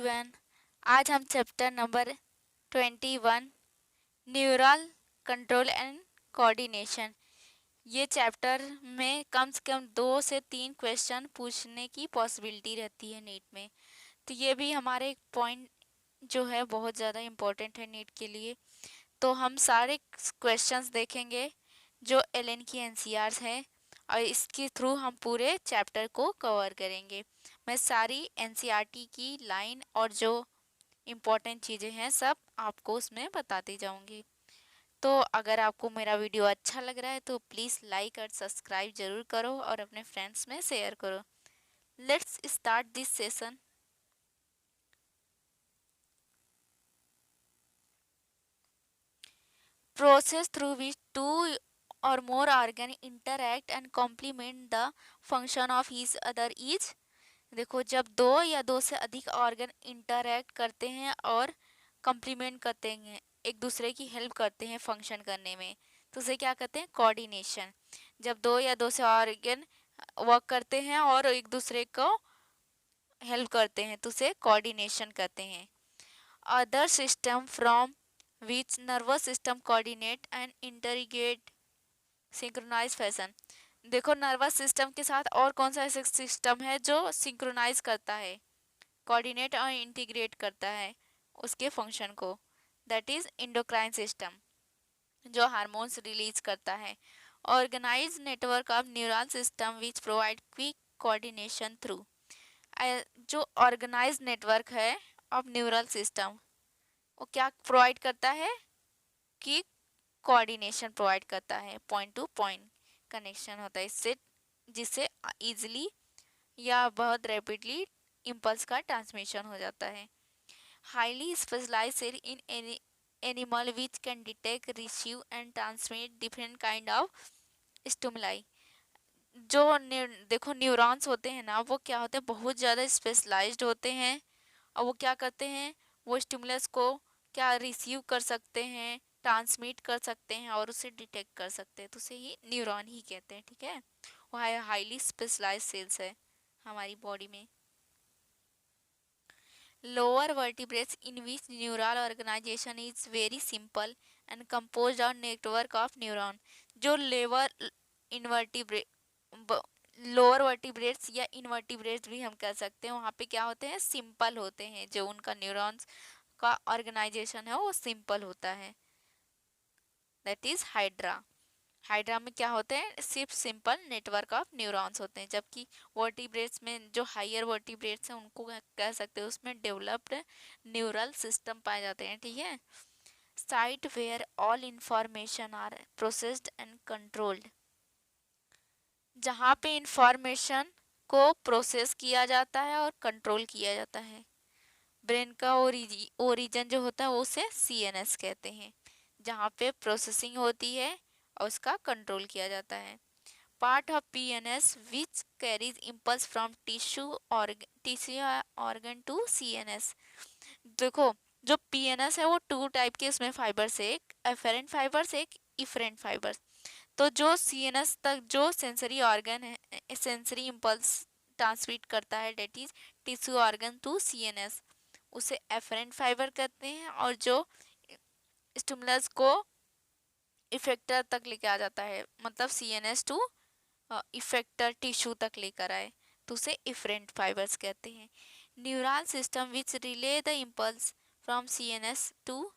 Everyone. आज हम chapter number 21 neural control and coordination, ये चैप्टर में कम से कम 2 से 3 क्वेश्चन पूछने की पॉसिबिलिटी रहती है नीट में। तो ये भी हमारे पॉइंट जो है बहुत ज़्यादा इम्पोर्टेंट है नीट के लिए। तो हम सारे क्वेश्चंस देखेंगे जो एलएन की एनसीआर्स है और इसके थ्रू हम पूरे चैप्टर को कवर करेंगे। मैं सारी एनसीईआरटी की लाइन और जो इम्पोर्टेंट चीज़ें हैं सब आपको उसमें बताती जाऊंगी। तो अगर आपको मेरा वीडियो अच्छा लग रहा है तो प्लीज़ लाइक और सब्सक्राइब ज़रूर करो और अपने फ्रेंड्स में शेयर करो। Let's start this session. Process through which two or more organ interact and complement the function of each other is। देखो, जब दो या दो से अधिक ऑर्गन इंटरैक्ट करते हैं और कम्प्लीमेंट करते हैं, एक दूसरे की हेल्प करते हैं फंक्शन करने में, तो उसे क्या कहते हैं? कोऑर्डिनेशन। जब दो या दो से ऑर्गन वर्क करते हैं और एक दूसरे को हेल्प करते हैं तो उसे कोऑर्डिनेशन कहते हैं। Other system from which nervous system coordinate and integrate synchronise fashion. देखो, नर्वस सिस्टम के साथ और कौन सा ऐसा सिस्टम है जो सिंक्रोनाइज करता है, कोऑर्डिनेट और इंटीग्रेट करता है उसके फंक्शन को? दैट इज एंडोक्राइन सिस्टम, जो हार्मोन्स रिलीज करता है। Organise network of neural system which provide quick coordination through. जो ऑर्गेनाइज नेटवर्क है ऑफ न्यूरल सिस्टम, वो क्या प्रोवाइड करता है? कि कोऑर्डिनेशन प्रोवाइड करता है, पॉइंट टू पॉइंट कनेक्शन होता है इससे, जिससे इजीली या बहुत रैपिडली इम्पल्स का ट्रांसमिशन हो जाता है। Highly specialised cell in animal which can detect, receive and transmit different kind of stimuli. जो देखो, न्यूरॉन्स होते हैं ना, वो क्या होते हैं? बहुत ज़्यादा स्पेशलाइज्ड होते हैं और वो क्या करते हैं? वो स्टिमुलस को क्या रिसीव कर सकते हैं, ट्रांसमिट कर सकते हैं और उसे डिटेक्ट कर सकते हैं, तो उसे ही न्यूरॉन ही कहते हैं। ठीक है, वो हाईली स्पेशलाइज्ड सेल्स है हमारी बॉडी में। Lower vertebrates in which neural organisation is very simple and composed of network of neuron. जो लेवर इनवर्टिब्रेट लोअर वर्टिब्रेट्स या इनवर्टिब्रेट्स भी हम कह सकते हैं, वहाँ पे क्या होते हैं? सिंपल होते हैं। जो उनका न्यूरॉन्स का ऑर्गेनाइजेशन है वो सिंपल होता है, दैट इज हाइड्रा। हाइड्रा में क्या होते हैं? सिर्फ सिंपल नेटवर्क ऑफ न्यूरॉन्स होते हैं, जबकि वर्टिब्रेट्स में जो हायर वर्टिब्रेट्स हैं उनको कह सकते हैं उसमें डेवलप्ड न्यूरल सिस्टम पाए जाते हैं। ठीक है, site where all information are processed and controlled. जहाँ पे इंफॉर्मेशन को प्रोसेस किया जाता है और कंट्रोल किया जाता है। ब्रेन का ओरिजिन जो होता है वो उसे सीएनएस कहते हैं, जहाँ पे प्रोसेसिंग होती है और उसका कंट्रोल किया जाता है। Part of PNS which carries impulse from tissue organ to CNS. देखो, जो पीएनएस है वो 2 टाइप के उसमें फाइबर्स है, एक एफेरेंट फाइबर्स, एक इफरेंट फाइबर्स। तो जो सीएनएस तक जो सेंसरी ऑर्गन है, सेंसरी इम्पल्स ट्रांसमिट करता है, that is tissue organ to CNS, उसे एफरेंट फाइबर कहते हैं। और जो स्टिमुलस को इफेक्टर तक लेके आ जाता है, मतलब सीएनएस टू इफेक्टर टिश्यू तक लेकर आए, तो उसे इफरेंट फाइबर्स कहते हैं। Neural system which relay the impulse from CNS to,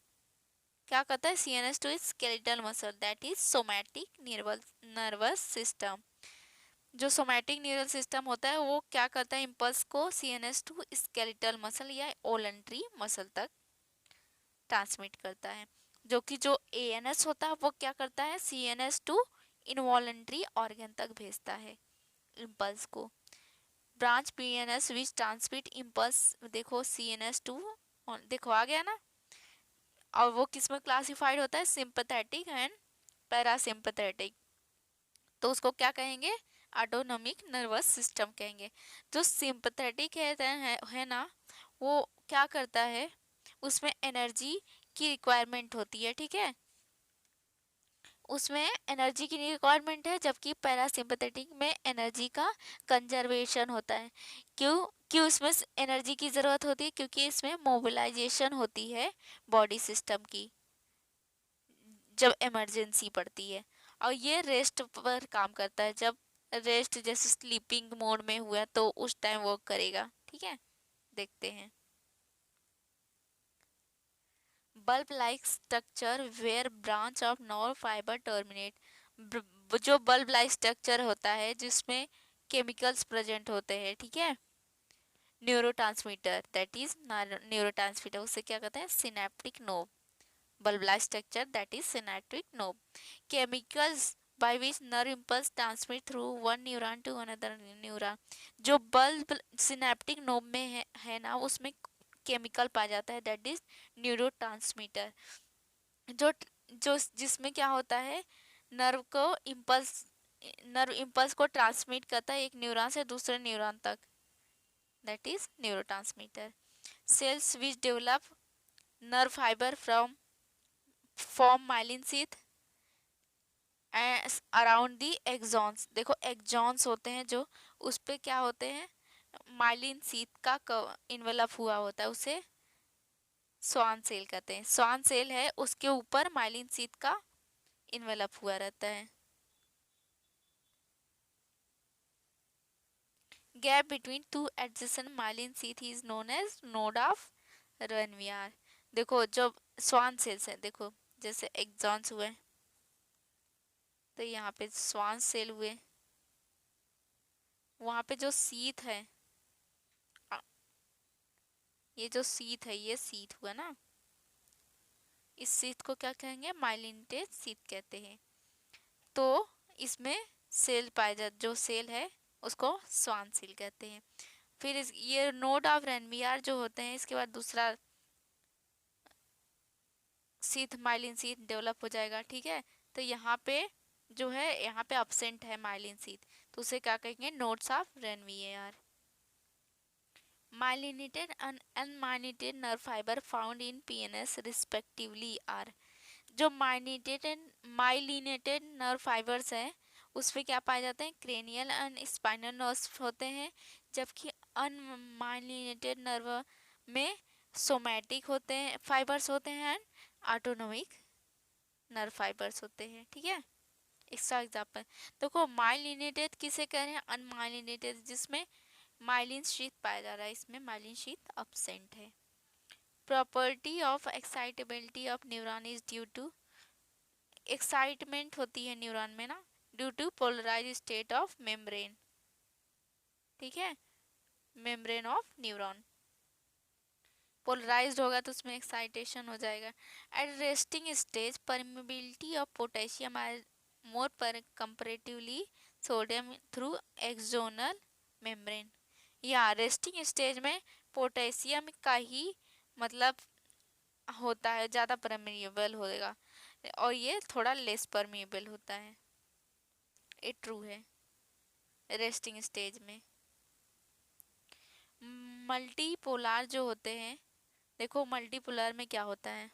क्या कहता है? CNS to skeletal muscle, that is somatic nervous system. जो सोमैटिक न्यूरल सिस्टम होता है वो क्या करता है? इम्पल्स को सीएनएस टू स्केलेटल मसल या वोलंटरी मसल तक ट्रांसमिट करता है। जो कि जो एएनएस होता है वो क्या करता है? सीएनएस टू इनवॉलंटरी ऑर्गन तक भेजता है इम्पल्स को। Branch PNS which transmit impulse, देखो सीएनएस टू, देखो आ गया ना। और वो किस में क्लासिफाइड होता है? Sympathetic and parasympathetic. तो उसको क्या कहेंगे? ऑटोनॉमिक नर्वस सिस्टम कहेंगे। जो सिंपैथेटिक है ना, वो क्या करता है? उसमें एनर्जी की रिक्वायरमेंट होती है। ठीक है, उसमें एनर्जी की रिक्वायरमेंट है, जबकि पैरासिम्पैथेटिक में एनर्जी का कंजर्वेशन होता है। क्यों? क्यों इसमें एनर्जी की ज़रूरत होती है? क्योंकि इसमें मोबिलाइजेशन होती है बॉडी सिस्टम की जब इमरजेंसी पड़ती है। और ये रेस्ट पर काम करता है, जब रेस्ट जैसे स्लीपिंग मोड में हुआ तो उस टाइम वर्क करेगा। ठीक है, देखते हैं। Bulb like structure where branch of nerve fibre terminate. जो बल्ब लाइक स्ट्रक्चर होता है जिसमें केमिकल्स प्रेजेंट होते हैं, ठीक है, न्यूरोट्रांसमीटर, दैट इज न्यूरोट्रांसमीटर, उसे क्या कहते हैं? Synaptic knob. Bulb like structure that is synaptic knob. chemicals by which nerve impulse transmit through one neuron to another neuron। जो बल्ब सिनेप्टिक नोब में है ना, उसमें केमिकल पाया जाता है, दैट इज न्यूरोट्रांसमीटर। जो जो जिसमें क्या होता है, नर्व को इम्पल्स नर्व इम्पल्स को ट्रांसमिट करता है एक न्यूरॉन से दूसरे न्यूरॉन तक, that is neurotransmitter. Cells which develop nerve fibre from form myelin sheath around the axons. देखो एक्सॉन्स होते हैं जो, उस पे क्या होते हैं? माइलिन शीथ का इन्वेलप हुआ होता है, उसे स्वान सेल कहते हैं। स्वान सेल है, उसके ऊपर माइलिन शीथ का इन्वेलप हुआ रहता है। Gap between two adjacent myelin sheath is known as node of Ranvier. देखो जब स्वान सेल्स है, देखो जैसे एक्सॉन्स हुए तो यहाँ पे स्वान सेल हुए, वहां पे जो शीथ है, ये जो शीथ है, ये शीथ हुआ ना, इस शीथ को क्या कहेंगे? माइलिनेटेड शीथ कहते हैं। तो इसमें सेल पाए जाते, जो सेल है उसको स्वान सेल कहते हैं। फिर ये नोड ऑफ रेनवियर जो होते हैं, इसके बाद दूसरा शीथ माइलिन शीथ डेवलप हो जाएगा। ठीक है, तो यहाँ पे जो है, यहाँ पे absent है माइलिन शीथ, तो उसे क्या कहेंगे? Nodes of Ranvier. Myelinated and unmyelinated nerve fiber found in PNS respectively are। जो माइलिनेटेड नर्व फाइबर्स हैं उसमें क्या पाए जाते हैं? क्रेनियल एंड स्पाइनल नर्व्स होते हैं, जबकि अनमाइलिनेटेड नर्व में सोमैटिक होते हैं, फाइबर्स होते हैं, एंड ऑटोनोमिक नर्व फाइबर्स होते हैं। ठीक है, इसका एग्जाम्पल देखो। माइलिनेटेड किसे कह रहे हैं? अनमाइलिनेटेड, जिसमें माइलिन शीथ पाया जा रहा है, इसमें माइलिन शीथ absent है। Property of excitability of neuron is due to, excitement होती है न्यूरॉन में ना, due to polarise state of membrane. ठीक है, मेम्ब्रेन ऑफ न्यूरॉन पोलराइज्ड होगा तो उसमें एक्साइटेशन हो जाएगा। At resting stage permeability of potassium are more पर comparatively sodium through axonal membrane. या रेस्टिंग स्टेज में पोटेशियम का ही मतलब होता है, ज़्यादा परमिएबल होगा, और ये थोड़ा लेस परमिएबल होता है। ये ट्रू है रेस्टिंग स्टेज में। मल्टीपोलर जो होते हैं, देखो मल्टीपोलर में क्या होता है,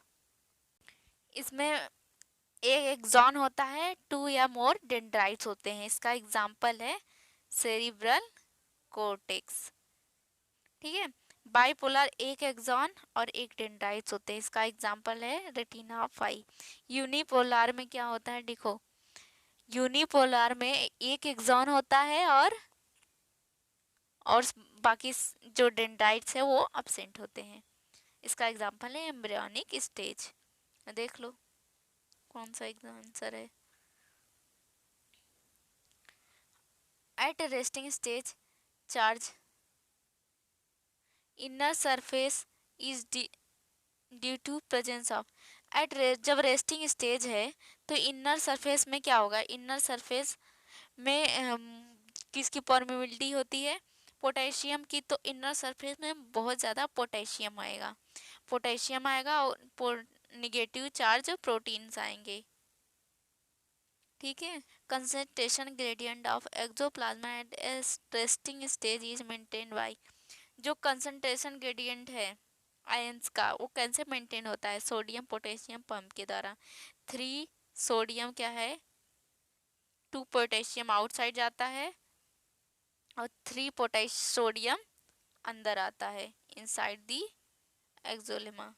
इसमें एक एक्सॉन होता है, टू या मोर डेंड्राइट्स होते हैं। इसका एग्जांपल है सेरिब्रल कोर्टेक्स। ठीक है, बाइपोलर एक एक्सॉन और एक डेंड्राइट्स होते हैं, इसका एग्जांपल है रेटिना ऑफ आई। यूनिपोलर में क्या होता है? देखो यूनिपोलर में एक एक्सॉन होता है और बाकी जो डेंड्राइट्स है वो अब्सेंट होते हैं। इसका एग्जांपल है एम्ब्रियोनिक स्टेज। देख लो कौन सा आंसर है। At resting stage charge inner surface is due to presence of. जब रेस्टिंग स्टेज है तो इनर सरफेस में क्या होगा? इनर सरफेस में किसकी परमिबिलिटी होती है? पोटेशियम की। तो इनर सरफेस में बहुत ज़्यादा पोटेशियम आएगा, और निगेटिव चार्ज प्रोटीन्स आएंगे। ठीक है, concentration gradient of axoplasm at resting stage is maintained by. जो कंसंट्रेशन ग्रेडियंट है आयंस का, वो कैसे मेंटेन होता है? सोडियम पोटेशियम पंप के द्वारा। 3 सोडियम क्या है? 2 पोटेशियम आउटसाइड जाता है और 3 सोडियम अंदर आता है, inside the axolemma.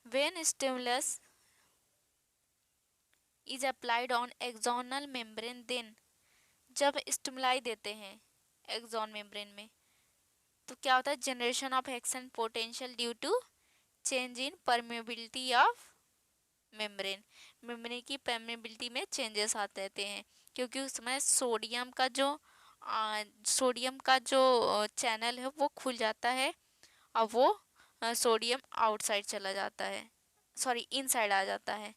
When stimulus is applied on axonal membrane, then जब स्टिमुलाई देते हैं एक्सोन मेम्ब्रेन में तो क्या होता है, generation of action potential due to change in permeability of membrane. Membrane की परमेबिलिटी में चेंजेस आते रहते हैं, क्योंकि उसमें सोडियम का जो चैनल है वो खुल जाता है, और वो सोडियम आउटसाइड चला जाता है, सॉरी इनसाइड आ जाता है।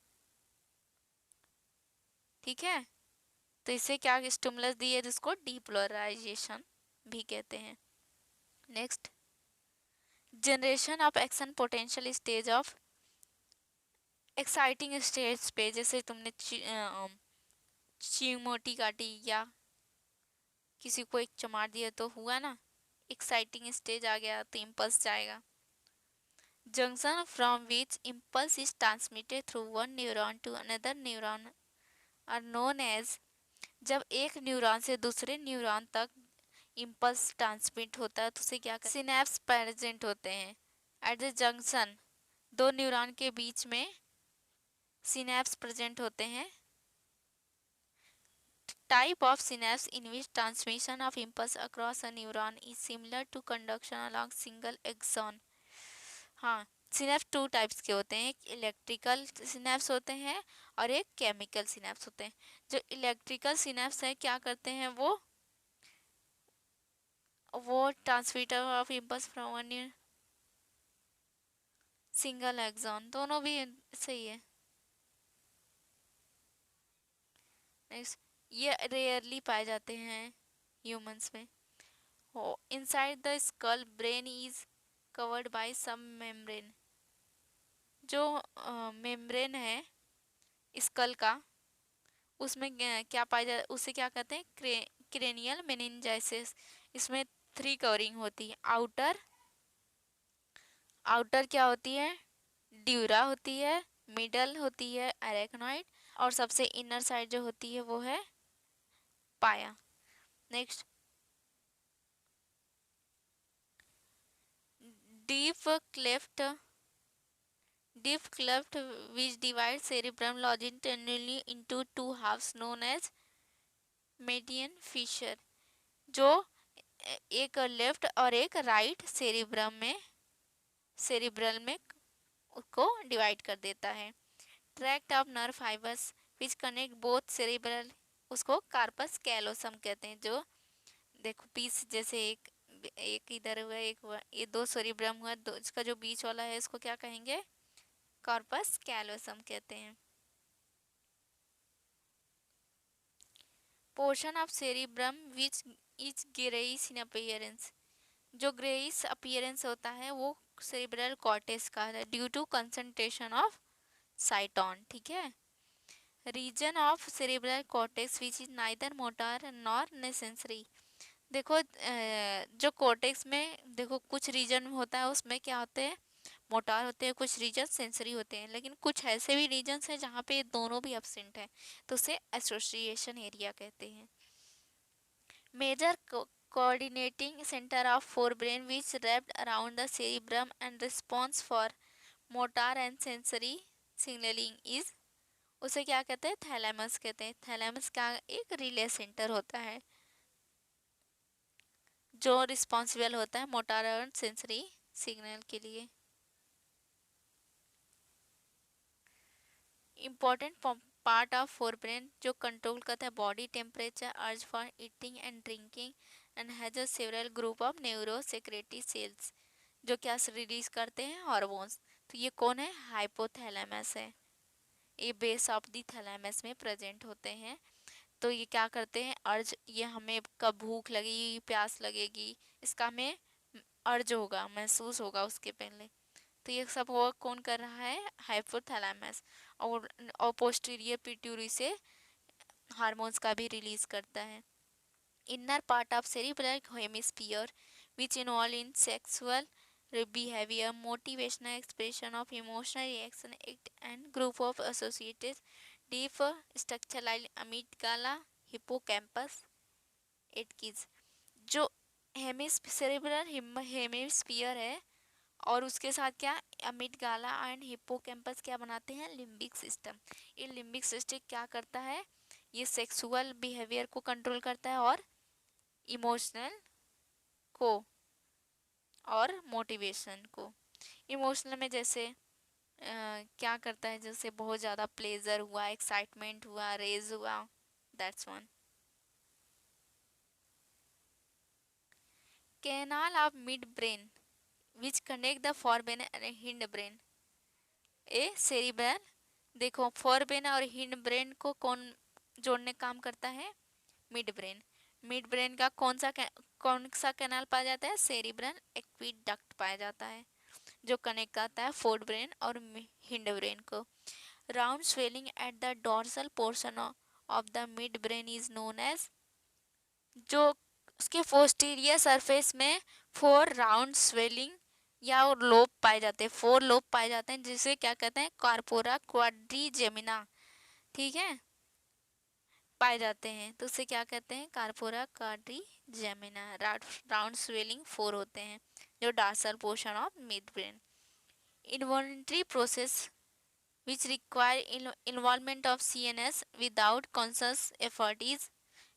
ठीक है, तो इसे क्या स्टिमुलस दिए, जिसको डीपोलराइजेशन भी कहते हैं। Next, generation of action potential stage of exciting stage पे, जैसे तुमने चीमोटी काटी या किसी को एक चमाट दिया तो हुआ ना, एक्साइटिंग स्टेज आ गया तो इम्पल्स जाएगा। Junction from which impulse is transmitted through one neuron to another neuron are known as, जब एक न्यूरॉन से दूसरे न्यूरॉन तक इम्पल्स ट्रांसमिट होता है तो उसे क्या कहते हैं, सिनेप्स प्रेजेंट होते हैं। एट द जंक्शन, दो न्यूरॉन के बीच में सिनेप्स प्रेजेंट होते हैं। Type of synapse in which transmission of impulse across a neuron is similar to conduction along single axon. हाँ, सिनेप्स टू टाइप्स के होते हैं, एक इलेक्ट्रिकल सिनेप्स होते हैं और एक केमिकल सिनेप्स होते हैं। जो इलेक्ट्रिकल सिनेप्स है क्या करते हैं, वो transmitter of impulse from one single axon, दोनों भी सही है। नेक्स्ट, ये रेयरली पाए जाते हैं ह्यूमंस में। हो inside the skull brain is covered by some membrane, जो मेम्ब्रेन है स्कल का, उसमें क्या पाया जाता, उसे क्या कहते हैं, क्रेनियल मेनिंजाइसिस। इसमें 3 कवरिंग होती है। आउटर आउटर क्या होती है, ड्यूरा होती है, मिडल होती है अरेक्नॉइड, और सबसे इनर साइड जो होती है वो है पाया। Next, deep cleft deep cleft which divides cerebrum longitudinally into two halves known as median fissure, जो एक लेफ्ट और एक राइट सेरिब्रल में उसको डिवाइड कर देता है। Tract of nerve fibres which connect both cerebral, उसको कार्पस कैलोसम कहते हैं। जो देखो पीस जैसे एक एक इधर हुआ एक हुआ, ये 2 सेरिब्रम हुआ, दो इसका जो बीच वाला है इसको क्या कहेंगे, कॉर्पस कैलोसम कहते हैं। Portion of cerebrum which is greyish in appearance, जो ग्रेइश अपीयरेंस होता है वो सेरिब्रल कॉर्टेक्स का है, due to concentration of cyton. ठीक है, region of cerebral cortex which is neither motor nor sensory. देखो जो कॉर्टेक्स में देखो कुछ रीजन होता है, उसमें क्या होते हैं, मोटार होते हैं, कुछ रीजन सेंसरी होते हैं, लेकिन कुछ ऐसे भी रीजन्स हैं जहाँ पे दोनों भी एब्सेंट है, तो उसे एसोसिएशन एरिया कहते हैं। Major coordinating center of forebrain which wrapped around the cerebrum and response for motor and sensory signaling is, उसे क्या कहते हैं, थैलेमस कहते हैं। थैलेमस का एक रिले सेंटर होता है जो रिस्पॉन्सिबल होता है मोटर और सेंसरी सिग्नल के लिए। इम्पॉर्टेंट पार्ट ऑफ फोरब्रेन जो कंट्रोल करता है body temperature, urge for eating and drinking, and has a several group of neurosecretory cells, जो क्या रिलीज करते हैं हार्मोन्स। तो ये कौन है, हाइपोथैलेमस है, ये बेस ऑफ दी थैलेमस में प्रेजेंट होते हैं। तो ये क्या करते हैं, अर्ज, ये हमें कब भूख लगेगी प्यास लगेगी इसका हमें अर्ज होगा, महसूस होगा उसके पहले, तो ये सब वर्क कौन कर रहा है, हाइपोथैलेमस। और पोस्टीरियर पिट्यूटरी से हार्मोन्स का भी रिलीज करता है। Inner part of cerebral hemisphere which involve in sexual behavior, motivational expression of emotional reaction act and group of associated deep structure like amygdala, hippocampus, एटकीज, जो सेरेब्रल हेमिस्फीयर है, और उसके साथ क्या, अमिगडाला एंड हिप्पोकैम्पस क्या बनाते हैं, लिम्बिक सिस्टम। ये लिम्बिक सिस्टम क्या करता है, ये सेक्सुअल बिहेवियर को कंट्रोल करता है और इमोशनल को और मोटिवेशन को। इमोशनल में जैसे क्या करता है, जैसे बहुत ज़्यादा प्लेजर हुआ, एक्साइटमेंट हुआ, रेज हुआ, that's one. Canal of mid brain which connect the forebrain and hind brain. A cerebral, देखो फोरब्रेन और हिंड ब्रेन को कौन जोड़ने काम करता है, मिड ब्रेन। मिड ब्रेन का कौन सा कैनाल पाया जाता है, सेरिब्रल एक्विडक्ट पाया जाता है, जो कनेक्ट करता है फोर्थ ब्रेन और हिंड ब्रेन को। Round swelling at the dorsal portion of the mid brain is known as, जो उसके पोस्टीरियर सरफेस में फोर राउंड स्वेलिंग या और लोब पाए जाते हैं, फोर लोब पाए जाते हैं, जिसे क्या कहते हैं, कार्पोरा क्वाड्रिजेमिना, ठीक है, पाए जाते हैं, तो उसे क्या कहते हैं, corpora quadrigemina. Round swelling four होते हैं, जो dorsal portion of midbrain. Involuntary process which require involvement of CNS without conscious effort is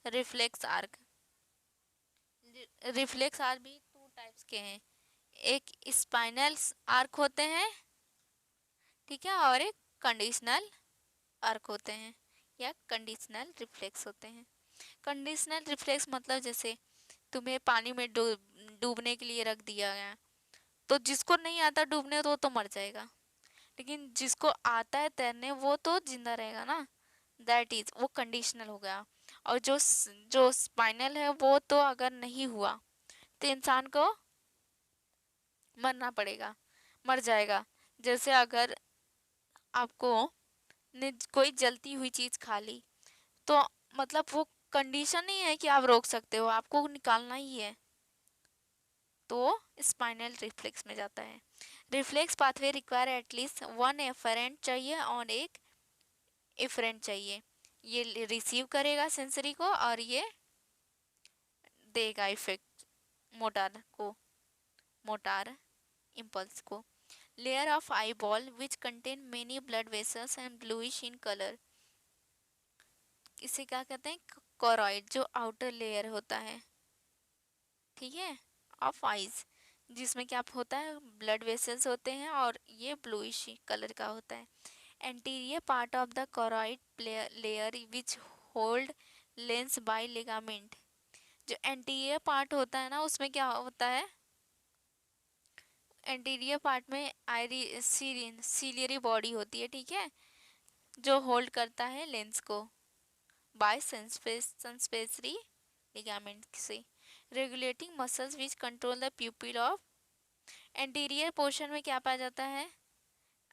reflex arc। Reflex arc भी टू टाइप्स के हैं, एक स्पाइनल आर्क होते हैं, ठीक है, और एक कंडीशनल आर्क होते हैं या कंडीशनल रिफ्लेक्स होते हैं। कंडीशनल रिफ्लेक्स मतलब जैसे तुम्हें पानी में डूबने के लिए रख दिया गया, तो जिसको नहीं आता डूबने तो वो तो मर जाएगा, लेकिन जिसको आता है तैरने वो तो जिंदा रहेगा ना, दैट इज वो कंडीशनल हो गया। और जो स्पाइनल है वो तो अगर नहीं हुआ तो इंसान को मरना पड़ेगा, मर जाएगा। जैसे अगर आपको ने कोई जलती हुई चीज खा ली, तो मतलब वो कंडीशन नहीं है कि आप रोक सकते हो, आपको निकालना ही है, तो स्पाइनल रिफ्लेक्स में जाता है। Reflex pathway require at least one afferent चाहिए और एक इफरेंट चाहिए, ये रिसीव करेगा सेंसरी को और ये देगा इफेक्ट मोटार इम्पल्स को। Layer of eye ball which contain many blood vessels and bluish in colour, इसे क्या कहते हैं, कोरॉइड, जो आउटर लेयर होता है, ठीक है, ऑफ आइज, जिसमें क्या होता है, ब्लड वेसल्स होते हैं और ये ब्लूइश कलर का होता है। Anterior part of the choroid layer which hold lens by ligament, जो एंटीरियर पार्ट होता है ना, उसमें क्या होता है, एंटीरियर पार्ट में सीलियरी बॉडी होती है, ठीक है, जो होल्ड करता है लेंस को बाय संस्पेसरी लिगामेंट से। Regulating muscles which control the प्यूपिल of, anterior portion में क्या पाया जाता है,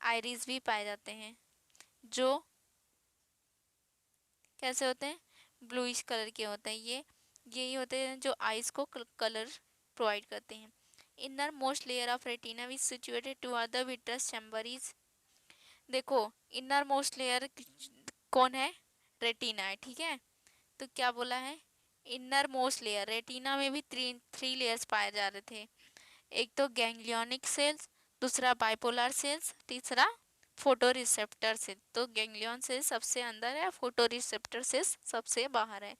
आइरिस भी पाए जाते हैं, जो कैसे होते हैं, ब्लूइश कलर के होते हैं, ये यही होते हैं जो आइज को कलर प्रोवाइड करते हैं। Inner most layer of retina which situated toward the vitreous chamber is, देखो इनर मोस्ट लेयर कौन है, रेटिना है, ठीक है, तो क्या बोला है, इनर मोस्ट लेयर, रेटिना में भी थ्री लेयर्स पाए जा रहे थे, एक तो गैंग्लियोनिक सेल्स, दूसरा बाइपोलर सेल्स, तीसरा फोटो रिसेप्टर से, तो गैंग्लियन से सबसे अंदर है, फोटो रिसेप्टर से सबसे बाहर है।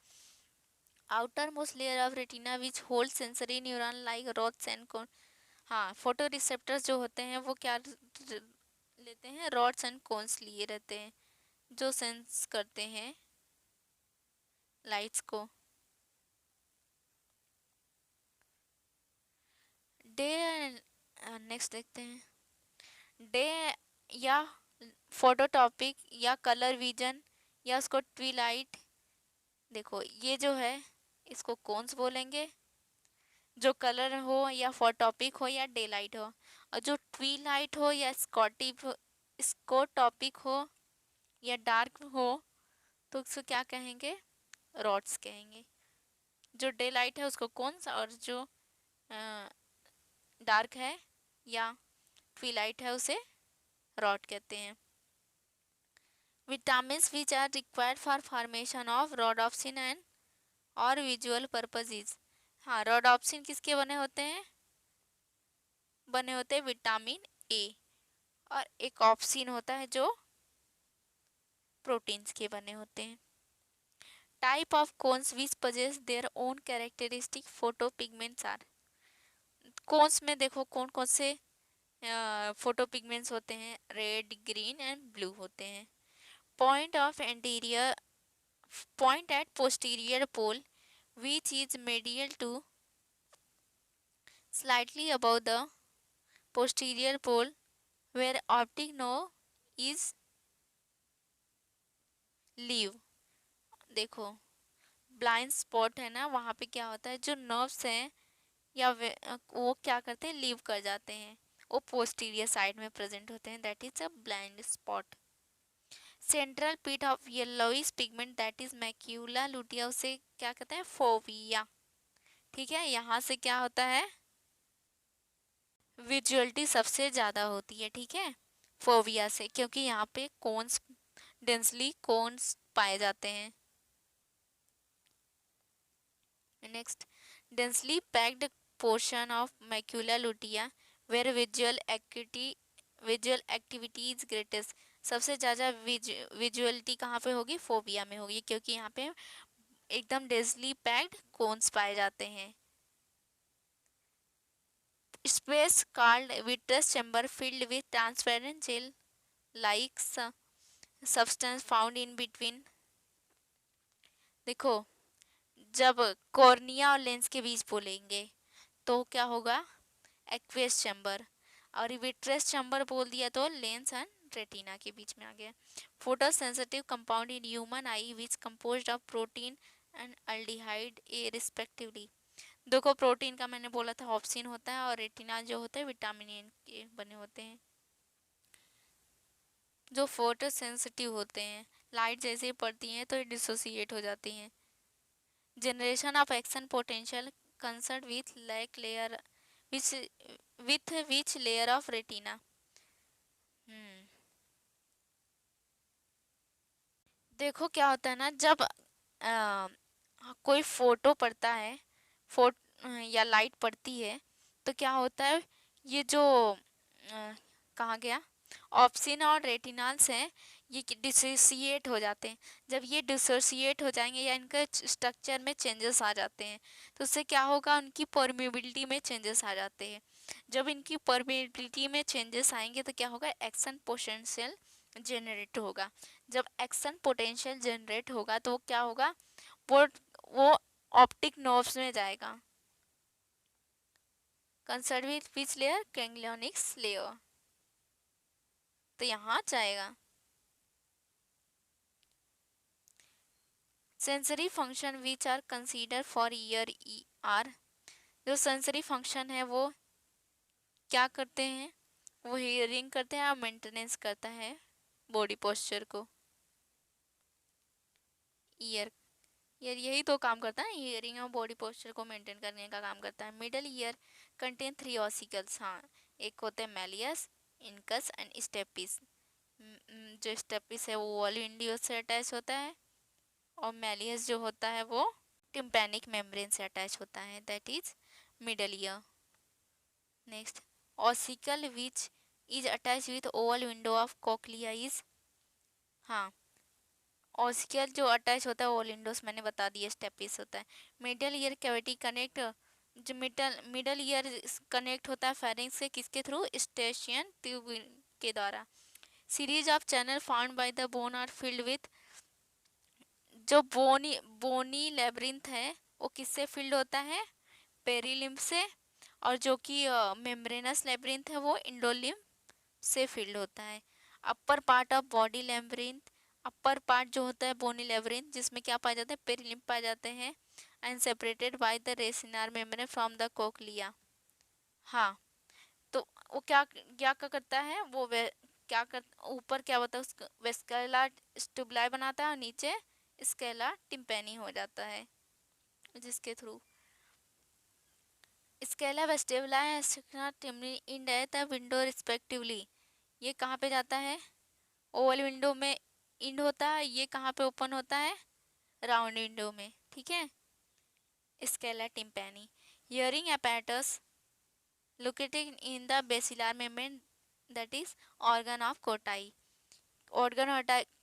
Outer most layer of retina which hold sensory neuron like rods and कोन, हाँ फोटो रिसेप्टर्स जो होते हैं वो क्या लेते हैं, रॉड्स एंड कोन्स लिए रहते हैं, जो सेंस करते हैं लाइट्स को। डे, नेक्स्ट देखते हैं, डे या फोटोटॉपिक या कलर विजन या उसको ट्विलाइट, देखो ये जो है इसको कौन बोलेंगे, जो कलर हो या फोटोटॉपिक हो या डे लाइट हो, और जो ट्विलाइट हो या स्कोटॉपिक हो या डार्क हो तो उसको क्या कहेंगे, रॉड्स कहेंगे। जो डे लाइट है उसको कौन सा, और जो डार्क है या ट्विलाइट है उसे रॉड कहते हैं। Vitamins which are required for formation of rhodopsin and और विजुअल पर्पसेस, हाँ, रोडोप्सिन किसके बने होते हैं विटामिन ए। और एक ऑप्सिन होता है जो प्रोटीन्स के बने होते हैं। Type of cones which possess their own characteristic photo pigments are. Cones में देखो कौन कौन से फोटो पिगमेंट्स होते हैं, रेड, ग्रीन एंड ब्लू होते हैं। Point of anterior point at posterior pole which is medial to slightly above the posterior pole where optic nerve is leave। देखो ब्लाइंड स्पॉट है ना, वहाँ पे क्या होता है, जो नर्व्स हैं या वो क्या करते हैं, लीव कर जाते हैं, वो पोस्टीरियर साइड में प्रेजेंट होते हैं, that is a blind spot. Central pit of yellowish pigment that is macula lutea, उसे क्या कहते हैं, फोविया। ठीक है, यहाँ से क्या होता है, विजुअलिटी सबसे ज़्यादा होती है, ठीक है, फोविया से, क्योंकि यहाँ पे कोन्स, डेंसली कोन्स पाए जाते हैं। Next, densely packed portion of macula lutea where visual activity is greatest. सबसे ज़्यादा विजुअलिटी कहाँ पे होगी, फोविया में होगी, क्योंकि यहाँ पे एकदम डेंसली पैक्ड कोन्स पाए जाते हैं। Space called vitreous chamber filled with transparent gel like substance found in between. देखो जब कॉर्निया और लेंस के बीच बोलेंगे तो क्या होगा, एक्वेस चैम्बर, और विट्रस चैम्बर बोल दिया तो लेंस एंड रेटिना के बीच में आ गया। Photo sensitive compound in human I which composed of protein and aldehyde A respectively. देखो प्रोटीन का मैंने बोला था ऑप्सिन होता है, और रेटिना जो होता है विटामिन ए के बने होते हैं, जो फोटो सेंसिटिव होते हैं, लाइट जैसे ही पड़ती हैं तो डिसोसिएट हो जाती हैं। Generation of action potential concern with lack layer which layer of retina. देखो क्या होता है ना, जब कोई फोटो पड़ता है, फोट या लाइट पड़ती है, तो क्या होता है, ये जो कहाँ गया, ऑप्सिन और रेटिनल्स हैं, ये डिसोसिएट हो जाते हैं। जब ये डिसोसिएट हो जाएंगे या इनके स्ट्रक्चर में चेंजेस आ जाते हैं, तो उससे क्या होगा, उनकी परमिबिलिटी में चेंजेस आ जाते हैं। जब इनकी परमिबिलिटी में चेंजेस आएंगे तो क्या होगा, एक्शन पोटेंशियल जनरेट होगा। जब एक्शन पोटेंशियल जनरेट होगा तो क्या होगा, वो वो ऑप्टिक नर्व्स में जाएगा, concern with which layer, ganglionics layer, तो यहाँ जाएगा। Sensory function which are consider for ear are. जो सेंसरी फंक्शन है वो क्या करते हैं, वो हियरिंग करते हैं और मेंटेनेंस करता है बॉडी पोस्चर को। ईयर ईयर यही तो काम करता है, हियरिंग और बॉडी पोस्चर को मेंटेन करने का काम करता है। मिडल ईयर कंटेन 3 ऑसिकल्स, हाँ, एक होते हैं मैलियस, इनकस एंड स्टेपिस। जो स्टेपिस है वो वॉल विंडियो से अटैच होता है, और मैलियस जो होता है वो टिम्पैनिक मेम्ब्रेन से अटैच होता है, that is middle ear. Next, ossicle which is attach with Oval window of cochlea is, हाँ, ऑसिकल जो अटैच होता है ओवल विंडोज मैंने बता दिया, स्टेपिस होता है। मिडल ईयर कैविटी कनेक्ट, जो मिडल ईयर कनेक्ट होता है फेरिंग्स से, किसके थ्रू, स्टेशियन ट्यूब के द्वारा। Series of channel found by the bone are filled with, जो बोनी लेब्रिंथ है वो किससे फिल्ड होता है, पेरीलिम्फ से, और जो कि मेम्ब्रेनस लेब्रिंथ है वो इंडोलिम्फ से फिल्ड होता है। Upper part of body labyrinth, upper part जो होता है बोनी लेब्रिंथ, जिसमें क्या पाए जाते हैं, पेरीलिम्फ पाए जाते हैं, and separated by the Reissner membrane from the cochlea. हाँ, तो वो क्या करता है, वो क्या कर, ऊपर क्या होता है, उसका वेस्कुलर स्टुबलाई बनाता है, और नीचे स्केला टिम्पेनी हो जाता है, जिसके through Scala vestibuli tympany in the window respectively. ये कहाँ पे जाता है, ओवल विंडो में इंड होता है, ये कहाँ पे ओपन होता है, राउंड विंडो में, ठीक है, Scala टिम्पेनी। Hearing apparatus located in the basilar membrane, that is organ of Kotai. Organ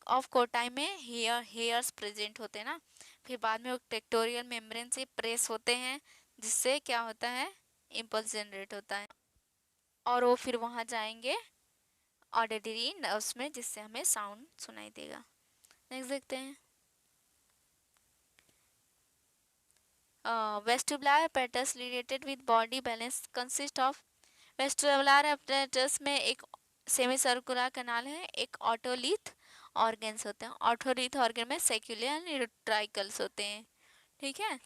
of कोटाई में हेयर्स प्रेजेंट होते हैं ना, फिर बाद में वो टेक्टोरियल मेम्ब्रेन से प्रेस होते हैं, जिससे क्या होता है, इम्पल्स जनरेट होता है, और वो फिर वहाँ जाएंगे ऑडिटरी नर्व्स में, जिससे हमें साउंड सुनाई देगा. नेक्स्ट देखते हैं. Vestibular apparatus related with body balance consist of. Vestibular apparatus में एक सेमी सर्कुलर कैनाल है, एक ऑटोलिथ ऑर्गन्स होते हैं. ऑटोलिथ ऑर्गन में सेक्युलर एंड यूट्राइकल्स होते हैं. ठीक है.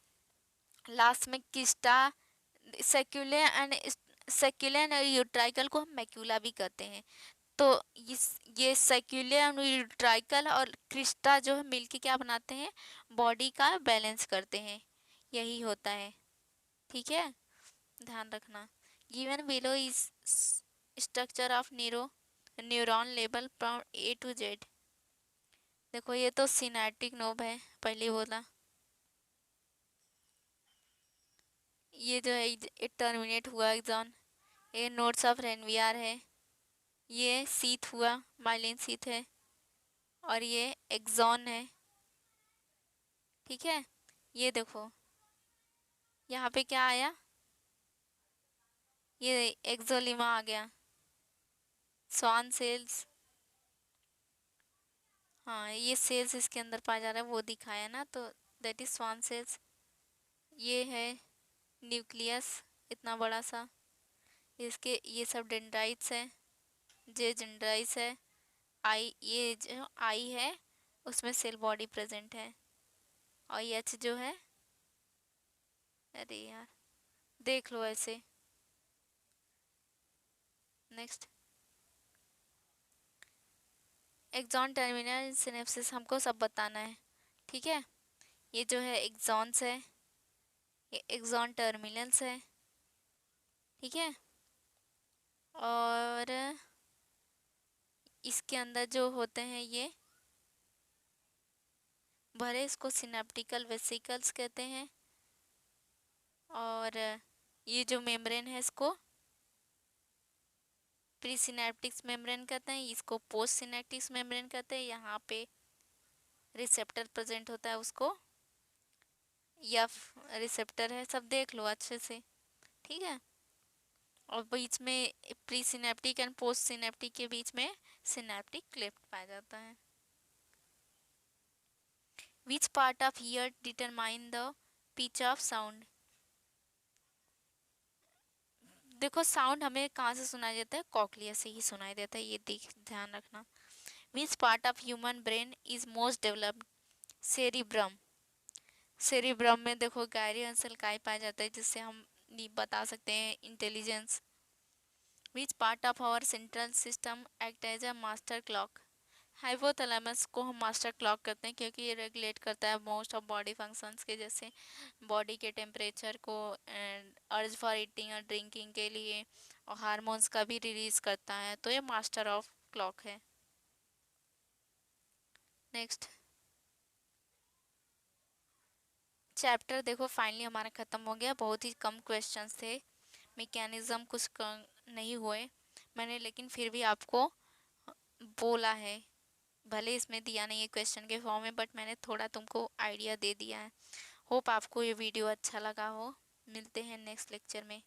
लास्ट में किस्टा. सेक्युलर एंड यूट्राइकल को हम मैक्यूला भी कहते हैं. तो ये सेक्युलर एंड यूट्राइकल और क्रिस्टा जो है मिलके क्या बनाते हैं, बॉडी का बैलेंस करते हैं. यही होता है. ठीक है, ध्यान रखना. Given below is structure of neuron level from A to Z. देखो ये तो सिनेप्टिक नोब है, पहले बोला. ये जो है ये टर्मिनेट हुआ एक्सॉन. ये नोड्स ऑफ रेनवियर है. ये सीथ हुआ, माइलिन सीथ है, और ये एक्सॉन है. ठीक है. ये देखो यहाँ पे क्या आया, ये एक्सोलिमा आ गया. स्वान सेल्स, हाँ ये सेल्स इसके अंदर पाया जा रहा है, वो दिखाया ना, तो दैट इज स्वान सेल्स. ये है न्यूक्लियस इतना बड़ा सा, इसके ये सब डेंड्राइट्स है. जे डेंड्राइट्स है. आई, ये जो आई है उसमें सेल बॉडी प्रेजेंट है. और एच जो है, अरे यार देख लो ऐसे. नेक्स्ट, एक्सॉन टर्मिनल सिनेप्सिस हमको सब बताना है. ठीक है. ये जो है एक्सॉन्स है, ये एक्सॉन टर्मिनल्स है. ठीक है. और इसके अंदर जो होते हैं ये भरे, इसको सिनेप्टिकल वेसिकल्स कहते हैं. और ये जो मेम्ब्रेन है इसको प्री सिनेप्टिक्स मेम्ब्रेन कहते हैं, इसको पोस्ट सिनेप्टिक्स मेम्ब्रेन कहते हैं. यहाँ पे रिसेप्टर प्रेजेंट होता है, उसको या रिसेप्टर है, सब देख लो अच्छे से. ठीक है. और बीच में pre synaptic and post synaptic के बीच में सिनेप्टिक क्लेफ्ट पाया जाता है. विच part of year determine the pitch of sound. देखो साउंड हमें कहाँ से सुनाई देता है, कॉक्लिया से ही सुनाई देता है. ये देख ध्यान रखना. विच part of human brain is most developed. Cerebrum. Cerebrum में देखो गैरी अंसल काय पाया जाता है, जिससे हम बता सकते हैं intelligence. Which part of our central system act as a master clock. Hypothalamus को हम मास्टर क्लॉक करते हैं, क्योंकि ये रेगुलेट करता है मोस्ट ऑफ बॉडी फंक्शंस के, जैसे बॉडी के टेम्परेचर को, अर्ज फॉर ईटिंग और ड्रिंकिंग के लिए, और हार्मोन्स का भी रिलीज करता है. तो ये मास्टर ऑफ क्लॉक है. नेक्स्ट चैप्टर देखो फाइनली हमारा ख़त्म हो गया. बहुत ही कम क्वेश्चंस थे, मैकेनिज्म कुछ नहीं हुए मैंने, लेकिन फिर भी आपको बोला है. भले इसमें दिया नहीं है क्वेश्चन के फॉर्म में, बट मैंने थोड़ा तुमको आइडिया दे दिया है. होप आपको ये वीडियो अच्छा लगा हो. मिलते हैं नेक्स्ट लेक्चर में.